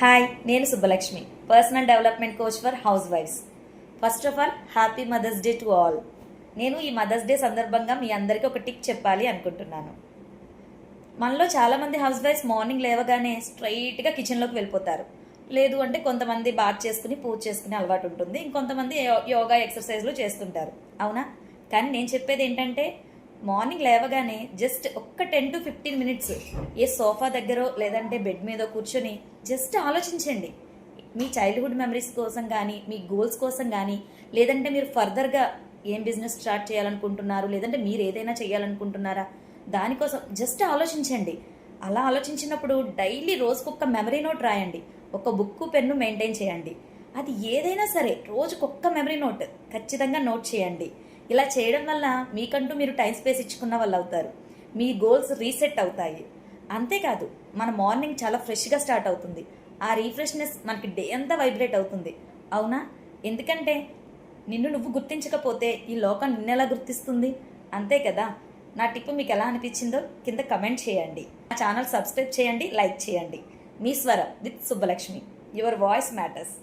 Hi, నేను Subbalakshmi, personal development coach for హౌస్ వైఫ్స్. First of all happy mother's day to all. నేను ఈ మదర్స్ డే సందర్భంగా మీ అందరికీ ఒక టిప్ చెప్పాలి అనుకుంటున్నాను. మనలో చాలామంది హౌస్ వైఫ్స్ మార్నింగ్ లేవగానే స్ట్రైట్గా కిచెన్లోకి వెళ్ళిపోతారు. లేదు అంటే కొంతమంది బాత్ చేసుకుని పూజ చేసుకునే అలవాటు ఉంటుంది, ఇంకొంతమంది యోగా ఎక్సర్సైజ్లు చేస్తుంటారు. అవునా? కానీ నేను చెప్పేది ఏంటంటే మార్నింగ్ లేవగానే జస్ట్ ఒక్క 10 to 15 మినిట్స్ ఏ సోఫా దగ్గర లేదంటే బెడ్ మీద కూర్చొని జస్ట్ ఆలోచించండి. మీ చైల్డ్హుడ్ మెమరీస్ కోసం కానీ, మీ గోల్స్ కోసం కానీ, లేదంటే మీరు ఫర్దర్గా ఏం బిజినెస్ స్టార్ట్ చేయాలనుకుంటున్నారు, లేదంటే మీరు ఏదైనా చేయాలనుకుంటున్నారా, దానికోసం జస్ట్ ఆలోచించండి. అలా ఆలోచించినప్పుడు డైలీ రోజుకొక మెమరీ నోట్ రాయండి. ఒక బుక్ పెన్ను మెయింటైన్ చేయండి. అది ఏదైనా సరే రోజుకొక్క మెమరీ నోట్ ఖచ్చితంగా నోట్ చేయండి. ఇలా చేయడం వల్ల మీకంటూ మీరు టైం స్పేస్ ఇచ్చుకున్న వాళ్ళు అవుతారు. మీ గోల్స్ రీసెట్ అవుతాయి. అంతేకాదు, మన మార్నింగ్ చాలా ఫ్రెష్గా స్టార్ట్ అవుతుంది. ఆ రీఫ్రెష్నెస్ మనకి డే అంతా వైబ్రేట్ అవుతుంది. అవునా? ఎందుకంటే నిన్ను నువ్వు గుర్తించకపోతే ఈ లోకం నిన్నెలా గుర్తిస్తుంది? అంతే కదా. నా టిప్ మీకు ఎలా అనిపించిందో కింద కమెంట్ చేయండి. నా ఛానల్ సబ్స్క్రైబ్ చేయండి, లైక్ చేయండి. మీ స్వరం with Subbalakshmi. Your voice matters.